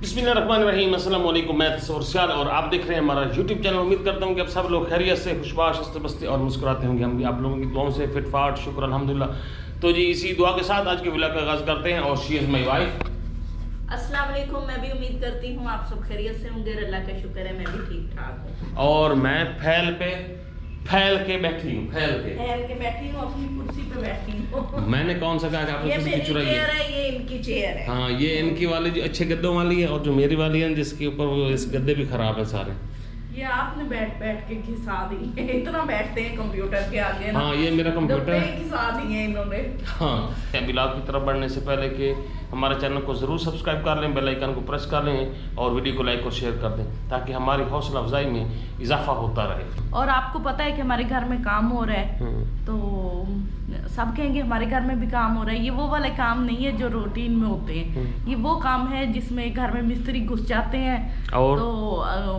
बिस्मिल्लाहिर्रहमानिर्रहीम, अस्सलाम वालेकुम। मैं तस्वर सियाल और आप देख रहे हैं हमारा यूट्यूब चैनल। उम्मीद करता हूँ कि आप सब लोग खैरियत से खुशबाश हंसते बसते और मुस्कुराते होंगे। हम भी आप लोगों की दुआओं से फिटफाट शुक्र अल्हम्दुलिल्लाह। तो जी इसी दुआ के साथ आज के व्लॉग का आगाज़ करते हैं। और शी इज़ माई वाइफ। अस्सलाम वालेकुम। मैं भी उम्मीद करती हूँ आप सब खैरियत से होंगे। अल्लाह का शुक्र है मैं भी ठीक ठाक हूँ। और मैं फैल के बैठी हूँ। फैल के बैठी हूँ, अपनी कुर्सी पे बैठी हूँ। मैंने कौन सा कहा कि आपने किसी की चुराई चेयर है, ये इनकी चेयर है। हाँ, ये इनकी वाली जो अच्छे गद्दों वाली है, और जो मेरी वाली है जिसके ऊपर वो इस गद्दे भी खराब है सारे। ये आपने बैठ के घिसा दी है। इतना बैठते हैं कंप्यूटर के आगे ना। हाँ, ये मेरा कंप्यूटर है। घिसा दी है इन्होंने। हाँ, ब्लॉग की तरफ बढ़ने से पहले कि हमारे चैनल को ज़रूर सब्सक्राइब कर लें, बेल आइकन को प्रेस कर लें और वीडियो को लाइक और शेयर कर दें ताकि हमारी हौसला अफजाई में इजाफा होता रहे। और आपको पता है कि हमारे घर में काम हो रहा है, तो सब कहेंगे हमारे घर में भी काम हो रहा है। ये वो वाले काम नहीं है जो रूटीन में होते हैं। ये वो काम है जिसमें घर में मिस्त्री घुस जाते हैं। और तो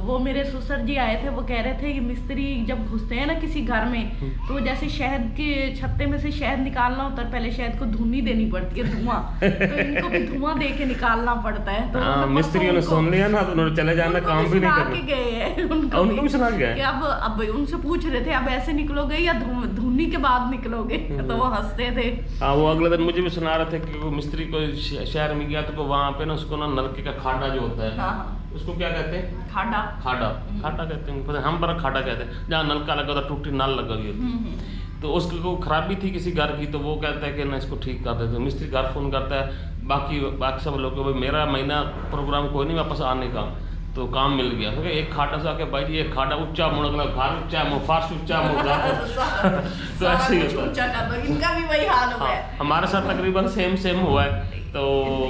वो मेरे ससुर जी आए थे, वो कह रहे थे कि मिस्त्री जब घुसते हैं ना किसी घर में, तो जैसे शहद के छत्ते में से शहद निकालना होता है, पहले शहद को धुनी देनी पड़ती है, धुआं। तो इनको भी धुआं दे के निकालना पड़ता है। तो मिस्त्रियों ने सुन लिया ना, तो उन्होंने चले जाना, काम भी नहीं करना। गए हैं उनको भी सुना गया कि अब उनसे पूछ रहे थे अब ऐसे निकलोगे या धुनी के बाद निकलोगे। तो वो हंसते थे। हाँ, वो अगले दिन मुझे भी सुना रहे थे कि वो मिस्त्री को शहर में गया तो वहाँ पे ना उसको ना नलके का खाड़ा जो होता है, हाँ, उसको क्या कहते हैं? खाड़ा कहते हैं, हम पर खाड़ा कहते हैं। जहाँ नलका लगा था, टूटी नल लगा गई, तो उसकी खराबी थी किसी घर की, तो वो कहता है कि ना इसको ठीक कर देते। मिस्त्री घर फोन करता है, बाकी सब लोग को मेरा महीना प्रोग्राम कोई नहीं वापस आने का, तो काम मिल गया। तो एक खाटा से आके भाई ये खाटा ऊंचा मुड़गला, घर ऊंचा मुँह, फास्ट ऊंचा मुँह। तो ऐसे ही होता है। इनका भी वही हाल हुआ है। हमारे साथ तकरीबन सेम हुआ है। तो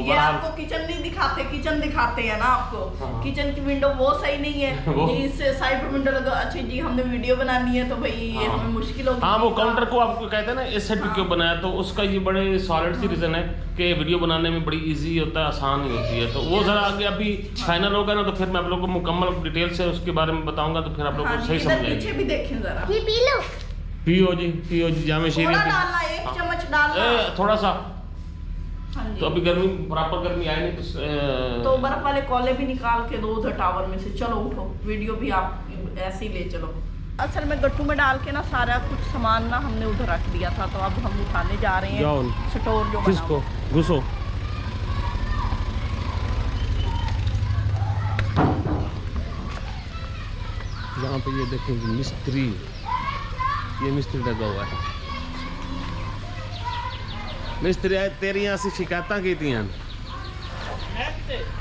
ये आपको किचन नहीं दिखाते, किचन दिखाते हैं ना आपको। हाँ। किचन की विंडो वो सही नहीं है, इससे साइड पर विंडो लगा। अच्छा जी, हमने वीडियो बनानी है तो भाई ये हमें मुश्किल होगी। हाँ, वो काउंटर को आपको कहते हैं ना इस साइड पे क्यों बनाया, तो उसका ये बड़े सॉलिड सी रीजन है कि वीडियो बनाने में बड़ी इजी होता है, आसान ही होती है। तो वो जरा आगे अभी फाइनल होगा ना, तो फिर मैं आप लोगों को मुकम्मल डिटेल से उसके बारे में बताऊंगा, तो फिर आप लोग को सही समझ आएगी। पीछे भी देखें जरा। पियो जी जामे शीरी, एक चम्मच डालना थोड़ा सा। तो अभी गर्मी बराबर गर्मी आई नहीं, तो बर्फ वाले कोले भी निकाल के दो उधर टावर में से। चलो उठो, वीडियो भी आप ऐसे ही ले चलो। असल में गट्टू में डाल के ना सारा कुछ सामान ना हमने उधर रख दिया था, तो अब हम उठाने जा रहे हैं स्टोर जो किसको घुसो। यहाँ पे ये देखेंगे मिस्त्री, ये मिस्त्री लगा हुआ है। मिस्त्री आए तेरी यहाँ से शिकायत की थी।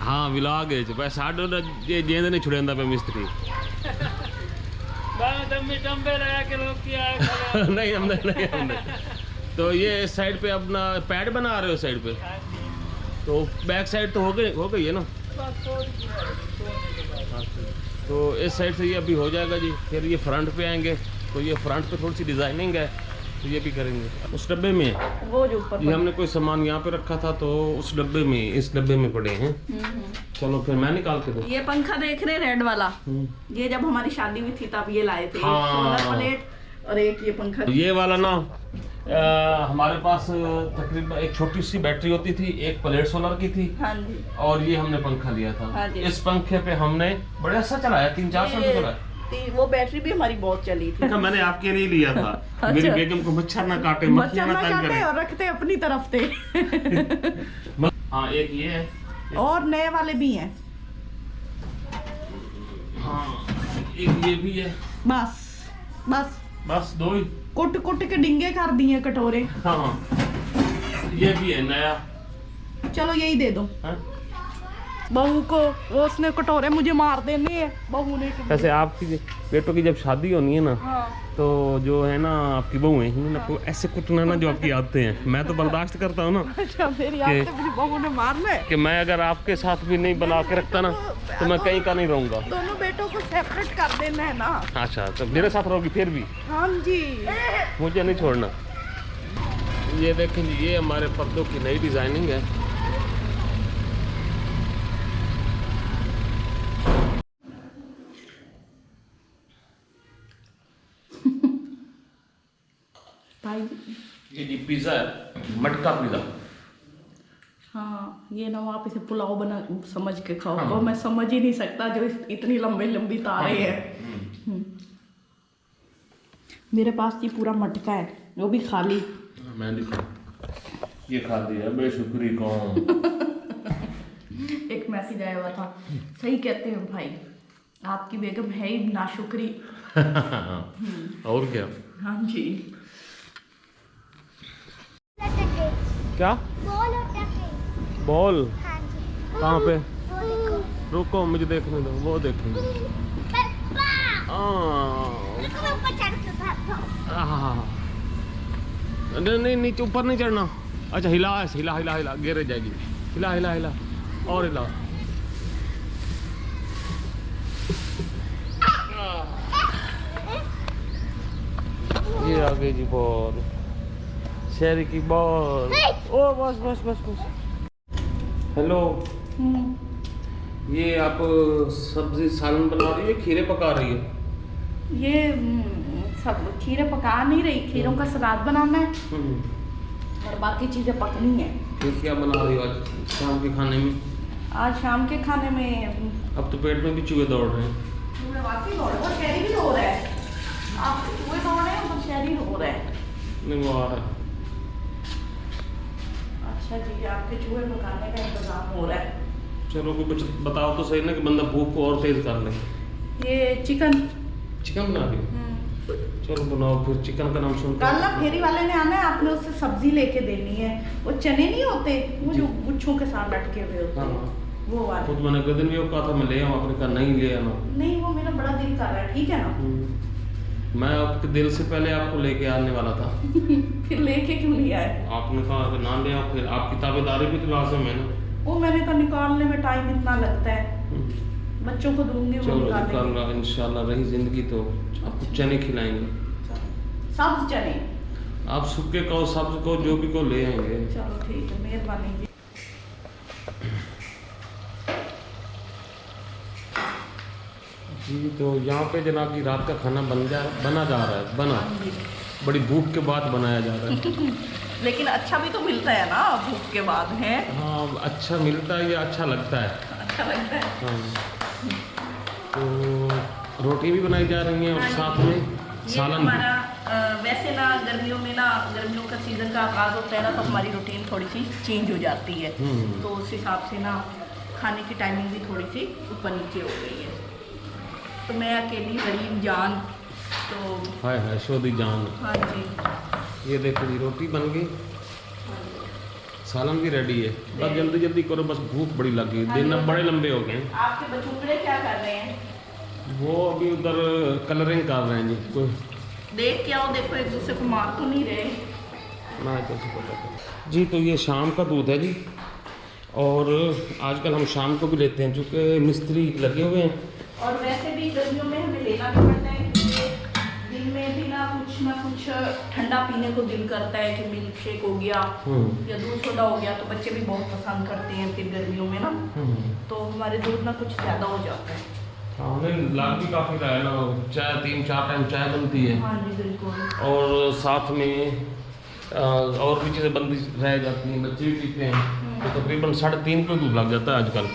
हाँ, विलाग है साढ़े ये जेंद नहीं छुड़ेंदा पे मिस्त्री। नहीं हमने तो ये साइड पे अपना पैड बना रहे हो साइड पे, तो बैक साइड तो हो गई है ना। तो इस साइड से ये अभी हो जाएगा जी। फिर ये फ्रंट पे आएंगे, तो ये फ्रंट पे थोड़ी सी डिजाइनिंग है, तो ये भी करेंगे। उस डब्बे में वो जो ऊपर ये हमने कोई सामान यहाँ पे रखा था, तो उस डब्बे में, इस डब्बे में पड़े हैं। चलो फिर मैं निकाल के दूँ। ये पंखा देख रहे रेड वाला, ये जब हमारी शादी हुई थी तब ये लाए थे। हाँ। सोलर प्लेट और एक ये पंखा। ये वाला ना हमारे पास तकरीबन एक छोटी सी बैटरी होती थी, एक प्लेट सोलर की थी। हाँ जी। और ये हमने पंखा लिया था। हाँ जी। इस पंखे पे हमने बड़ा अच्छा चलाया, 3-4 साल चलाया। वो बैटरी भी हमारी बहुत चली थी। मैंने आपके लिए लिया था। अच्छा। मेरी बेगम को मच्छर ना काटे, मक्खियां ना तंग करे, और रखते अपनी तरफ थे। हाँ, एक ये है और नए वाले भी हैं। हाँ, एक ये भी है। बस दो ही कुट के डिंगे कर दिए कटोरे। हाँ, ये भी है नया। चलो यही दे दो। हाँ? बहू को वो उसने कटोरे मुझे मार देने हैं बहू ने। वैसे आपकी बेटों की जब शादी होनी है ना, हाँ। तो जो है ना आपकी बहू है ना, ऐसे कुटना ना जो आपकी आदतें हैं, मैं तो बर्दाश्त करता हूँ ना। अच्छा, मेरी आदतें मुझे बहू ने मारना है कि मैं अगर आपके साथ भी नहीं बना के रखता ना, तो मैं कहीं का नहीं रहूँगा। दोनों बेटों को सेपरेट कर देना है ना। अच्छा, तो मेरे साथ रहोगी फिर भी? हाँ जी, मुझे नहीं छोड़ना। ये देखें जी, ये हमारे पर्दों की नई डिजाइनिंग है। ये जी पिज़्ज़ा है, मटका पिज़्ज़ा। हाँ, ये ना आप इसे पुलाव बना समझ के खाओ, मैं समझ ही नहीं सकता जो इतनी लंबी लंबी तारे हैं। मेरे पास ये पूरा मटका है, वो भी खाली। मैंने ये खा दिया, बेशुक्री कौन। एक मैसेज आया हुआ था, सही कहते हैं भाई, आपकी बेगम है ही नाशुक्री। और क्या। हाँ जी। क्या बॉल कहाँ पे? रुको मुझे देखने दो, वो देखेंगे। नहीं नीचे ऊपर नहीं चढ़ना। अच्छा हिला हिला हिला हिला, गिर जाएगी। हिला हिला हिला और हिला। ये आ गई जी बॉल, शेरी की बॉल। ओ बस बस बस बस। हेलो, ये आप सब्जी सालन बना रही है, खीरे पका रही है? ये सब खीरे पका नहीं रही, खीरों का सलाद बनाना है और बाकी चीज़ें पकनी है। फिर क्या बना रही हो आज शाम के खाने में? आज शाम के खाने में अब तो पेट में भी चूहे दौड़ रहे हैं। चूहे वाकई दौड़ रहे हैं, शहरी भी हो रहा है। आप चूहे दौड़ रहे हैं और शहरी हो रहा है। नहीं वो आ रहा है। अच्छा जी, आपके चूहे पकाने का इंतजाम हो रहा है। चलो कुछ बताओ तो सही ना कि बंदा भूख को और तेज कर ले। ये चिकन बना रही हो? चलो बनाओ फिर। चिकन का नाम सुन कल ना फेरी वाले ने आना है, आपने उससे सब्जी लेके देनी है। वो चने नहीं होते, वो जो गुच्छों के साथ लटके हुए होते हैं, वो वाले। खुद मैंने दिन भी कहा था मैं ले आऊँ, आपने कहा नहीं ले आना। नहीं, वो मेरा बड़ा दिल कर रहा है, ठीक है ना। मैं आपके दिल से पहले आपको लेके आने वाला था। फिर लेके क्यों नहीं आए? आपने कहा अगर ना ले आओ फिर आपकी ताबेदारी भी तो लाजम है ना। वो मैंने कहा निकालने में टाइम इतना लगता है, बच्चों को दूंगी वो चलो निकालेंगे। निकालूंगा इंशाल्लाह, रही जिंदगी तो आपको चने खिलाएंगे। सब्ज चने? आप सूखे को सब्ज को जो भी को ले आएंगे। चलो ठीक है, मेहरबानी जी। जी तो यहाँ पे जनाब की रात का खाना बना जा रहा है। बना बड़ी भूख के बाद बनाया जा रहा है। लेकिन अच्छा भी तो मिलता है ना भूख के बाद, है? हाँ अच्छा मिलता है या अच्छा लगता है? अच्छा लगता है। हाँ तो रोटी भी बनाई जा रही है और साथ में सालन भी। हमारा वैसे ना गर्मियों का सीज़न का आगाज़ होता है ना, तो हमारी रूटीन थोड़ी सी चेंज हो जाती है। तो उस हिसाब से ना खाने की टाइमिंग भी थोड़ी सी ऊपर नीचे हो गई है। तो मैं अकेली गरीब जान, तो हाय शोदी जान। हाँ जी, ये देखो जी रोटी बन गई, सालन भी रेडी है। बस जल्दी जल्दी करो, बस भूख बड़ी लग गई। दिन अब बड़े लंबे हो गए। आपके बचूपड़े क्या कर रहे हैं? वो अभी उधर कलरिंग कर रहे हैं जी। कोई देख के आओ, देखो एक दूसरे को मार तो नहीं रहे ना जी। तो ये शाम का दूध है जी, और आजकल हम शाम को भी लेते हैं क्योंकि मिस्त्री लगे हुए हैं। और वैसे भी गर्मियों में हमें लेना भी पड़ता है, क्योंकि दिन में भी ना कुछ ठंडा पीने को दिल करता है कि मिल्क शेक हो गया या दूध सोडा हो गया, तो बच्चे भी बहुत पसंद करते हैं फिर गर्मियों में ना। तो हमारे दूध ना कुछ ज़्यादा हो जाता है। हाँ नहीं लाभ भी काफ़ी रहा है ना, चाय 3-4 टाइम चाय बनती है। हाँ जी बिल्कुल। और साथ में और भी चीज़ें बनती रह जाती हैं, बच्चे भी पीते हैं। तो तकरीबन 3.5 किलो दूध लग जाता है आजकल।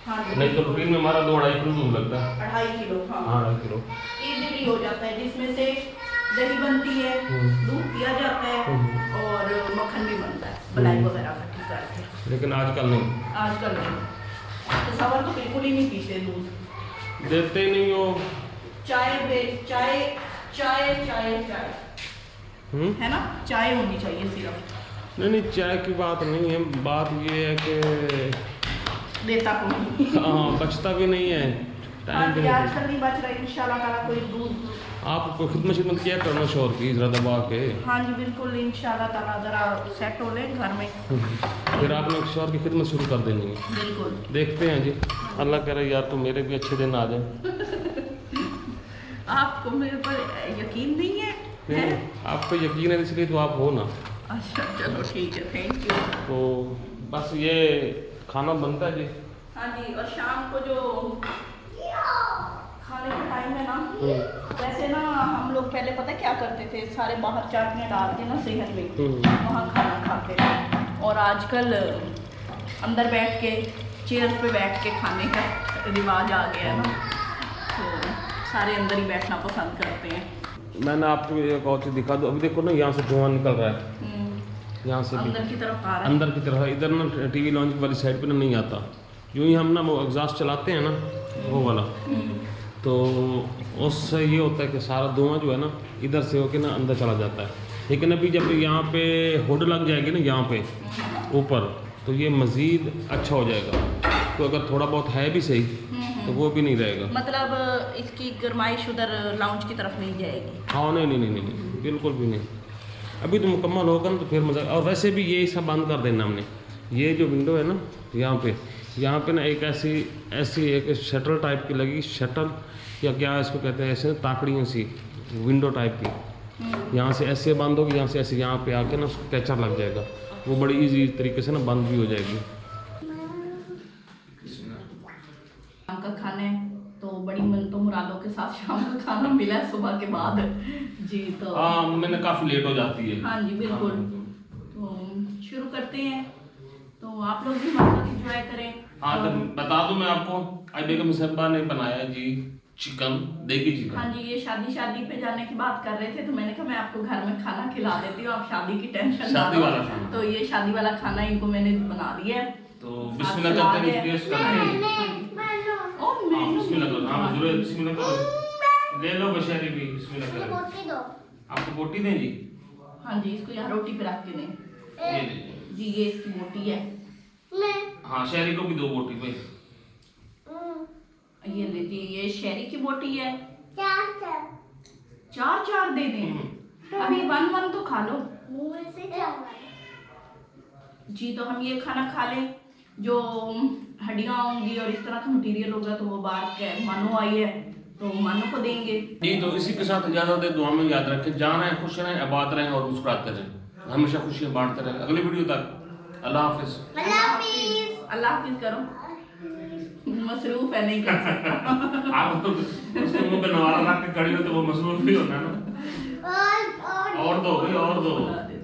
हाँ नहीं तो रूटीन में हमारा 2-2.5 किलो दूध लगता है। 2.5 किलो। हाँ 2.5 किलो इजीली हो जाता है, जिसमें से दही बनती है, दूध पिया जाता है और मक्खन भी बनता है, मलाई वगैरह इकट्ठी करके। लेकिन आजकल नहीं। आजकल नहीं, तो सवर तो बिल्कुल ही नहीं पीते, दूध देते ही नहीं हो। चाय है ना, चाय होनी चाहिए सिर्फ। नहीं चाय की बात नहीं है, बात ये है कि देता कोई हाँ बचता भी नहीं है टाइम भी नहीं। आजकल नहीं बच रहा, इंशाल्लाह ताला कोई दूध। आप कोई खिदमत क्या करना शोर की जरा दबा के। हाँ जी बिल्कुल, इंशाल्लाह ताला जरा सेट हो ले घर में, फिर आपने शोर की खिदमत शुरू कर देनी है। बिल्कुल देखते हैं जी, अल्लाह करे यार तो मेरे भी अच्छे दिन आ जाए। आपको मेरे पर यकीन नहीं है? आपको यकीन है इसलिए तो आप हो ना। अच्छा चलो ठीक है, थैंक यू। तो बस ये खाना बनता है जी। हाँ जी, और शाम को जो खाने का टाइम है ना, वैसे ना हम लोग पहले पता क्या करते थे, सारे बाहर चाटने डाल के ना सेहत में वहाँ खाना खाते थे। और आजकल अंदर बैठ के चेयर्स पे बैठ के खाने का रिवाज आ गया है ना, तो सारे अंदर ही बैठना पसंद करते हैं। मैंने आपको एक और चीज़ दिखा दो, अभी देखो ना यहाँ से धुआं निकल रहा है, यहाँ से भी अंदर की तरफ आ रहा है, अंदर की तरफ। इधर ना टीवी लॉन्च वाली साइड पे ना नहीं आता, यूँ ही हम ना वो एग्जॉस्ट चलाते हैं ना वो वाला, तो उससे ये होता है कि सारा धुआं जो है ना इधर से होके ना अंदर चला जाता है। लेकिन अभी जब यहाँ पे हुड लग जाएगी ना यहाँ पे ऊपर, तो ये मज़ीद अच्छा हो जाएगा। तो अगर थोड़ा बहुत है भी सही तो वो भी नहीं रहेगा, मतलब इसकी गरमाइश उधर लाउंज की तरफ नहीं जाएगी। हाँ नहीं, बिल्कुल भी नहीं। अभी तो मुकम्मल होगा ना तो फिर मज़ा। और वैसे भी ये सब बंद कर देना हमने, ये जो विंडो है ना यहाँ पे ना एक ऐसी एक शटल टाइप की लगी, शटल या क्या इसको कहते हैं, ऐसे ताकड़ियों सी विंडो टाइप की, यहाँ से ऐसे बंद होगी, यहाँ से ऐसे यहाँ पे आके ना उसको कैचर लग जाएगा, वो बड़ी इजी तरीके से ना बंद भी हो जाएगी। शाम का खाना है तो बड़ी मिन्नतों मुरादों के साथ शाम का खाना मिला है सुबह के बाद जी। तो हाँ, मैंने काफ़ी लेट हो जाती है। हाँ जी बिल्कुल। तो शुरू करते हैं, तो आप लोग भी हमारे साथ एंजॉय करें। हाँ, तो बता दूं मैं आपको, आज बेगम साहबा ने बनाया जी चिकन, देगी चिकन। हाँ जी, ये शादी पे जाने की बात कर रहे थे, तो मैंने कहा मैं आपको घर में खाना खिला देती हूँ, आप शादी की टेंशन ना शादी लो। वाला खाना। तो ये शादी वाला खाना इनको मैंने बना दिया है। तो बिस्मिल्लाह करते हैं, टेस्ट करते हैं। ओ हाँ, बिस्मिल्लाह करो। हाँ, जरूर बिस्मिल्लाह करो। ले लो बशैरी भी, बिस्मिल्लाह करो। आपको बोटी दें जी? हाँ जी, इसको यहाँ रोटी पे रख के दें। ये लीजिए जी, ये इसकी बोटी है। हाँ, शहरी को भी दो बोटी भाई। ये लीजिए, ये शहरी की बोटी है। चार दे दें। अभी 1 तो खा लो जी। तो हम ये खाना खा लें, जो हड्डियाँ होंगी और इस तरह का मटेरियल होगा तो वो बाहर के मानो आई है तो मानो को देंगे जी। तो इसी के साथ इजाज़त है, दुआ में याद रखें, जान है, खुश रहें, आबाद रहें और मुस्कुराते रहें, हमेशा खुशियाँ बांटते रहें। अगली वीडियो तक अल्लाह हाफिज़। अल्लाह हाफिज़ करो, मसरूफ है नहीं कर सकता। आप तो उसके मुंह पे नवारा रख के खड़ी हो तो वो मसरूफ भी होना है ना। और दो भाई, और दो।